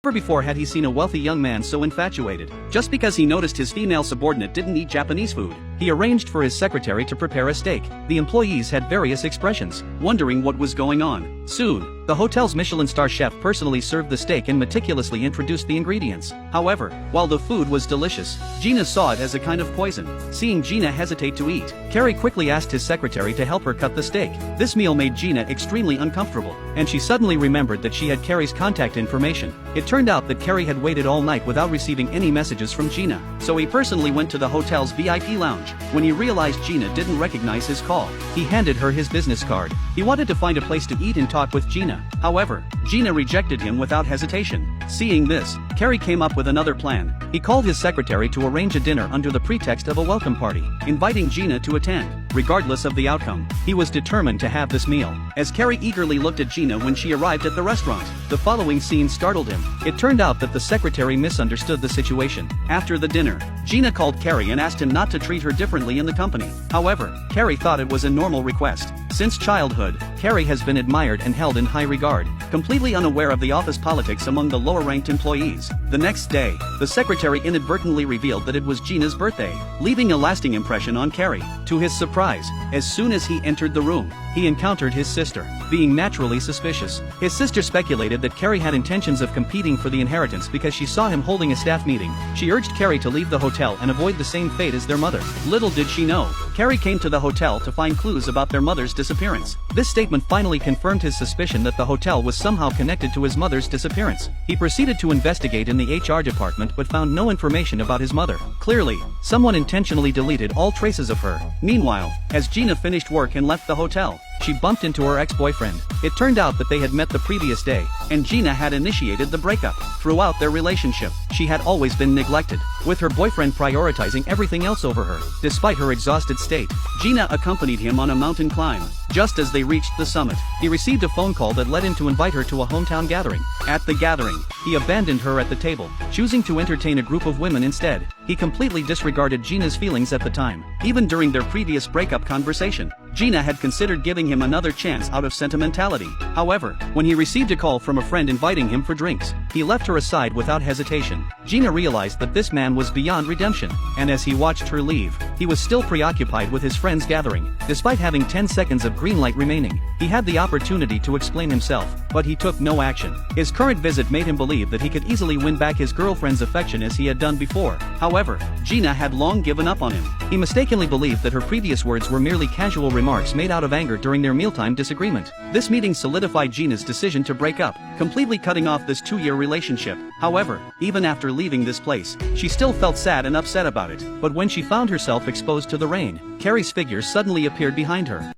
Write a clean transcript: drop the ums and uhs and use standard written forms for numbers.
Never before had he seen a wealthy young man so infatuated. Just because he noticed his female subordinate didn't eat Japanese food, he arranged for his secretary to prepare a steak. The employees had various expressions, wondering what was going on. Soon, the hotel's Michelin star chef personally served the steak and meticulously introduced the ingredients. However, while the food was delicious, Gina saw it as a kind of poison. Seeing Gina hesitate to eat, Carrie quickly asked his secretary to help her cut the steak. This meal made Gina extremely uncomfortable, and she suddenly remembered that she had Carrie's contact information. It turned out that Carrie had waited all night without receiving any messages from Gina, so he personally went to the hotel's VIP lounge. When he realized Gina didn't recognize his call, he handed her his business card. He wanted to find a place to eat and talk with Gina. However, Gina rejected him without hesitation. Seeing this, Carrie came up with another plan. He called his secretary to arrange a dinner under the pretext of a welcome party, inviting Gina to attend. Regardless of the outcome, he was determined to have this meal. As Carrie eagerly looked at Gina when she arrived at the restaurant, the following scene startled him. It turned out that the secretary misunderstood the situation. After the dinner, Gina called Carrie and asked him not to treat her differently in the company. However, Carrie thought it was a normal request. Since childhood, Carrie has been admired and held in high regard, completely unaware of the office politics among the lower-ranked employees. The next day, the secretary inadvertently revealed that it was Gina's birthday, leaving a lasting impression on Carrie. To his surprise, as soon as he entered the room, he encountered his sister. Being naturally suspicious, his sister speculated that Carrie had intentions of competing for the inheritance because she saw him holding a staff meeting. She urged Carrie to leave the hotel and avoid the same fate as their mother. Little did she know, Carrie came to the hotel to find clues about their mother's disappearance. This statement finally confirmed his suspicion that the hotel was somehow connected to his mother's disappearance. He proceeded to investigate in the HR department but found no information about his mother. Clearly, someone intentionally deleted all traces of her. Meanwhile, as Gina finished work and left the hotel, she bumped into her ex-boyfriend. It turned out that they had met the previous day, and Gina had initiated the breakup. Throughout their relationship, she had always been neglected, with her boyfriend prioritizing everything else over her. Despite her exhausted state, Gina accompanied him on a mountain climb. Just as they reached the summit, he received a phone call that led him to invite her to a hometown gathering. At the gathering, he abandoned her at the table, choosing to entertain a group of women instead. He completely disregarded Gina's feelings at the time. Even during their previous breakup conversation, Gina had considered giving him another chance out of sentimentality. However, when he received a call from a friend inviting him for drinks, he left her aside without hesitation. Gina realized that this man was beyond redemption, and as he watched her leave, he was still preoccupied with his friend's gathering. Despite having 10 seconds of green light remaining, he had the opportunity to explain himself, but he took no action. His current visit made him believe that he could easily win back his girlfriend's affection as he had done before. However, Gina had long given up on him. He mistakenly believed that her previous words were merely casual remarks made out of anger during their mealtime disagreement. This meeting solidified Gina's decision to break up, completely cutting off this 2-year relationship. However, even after leaving this place, she still felt sad and upset about it. But when she found herself exposed to the rain, Carrie's figure suddenly appeared behind her.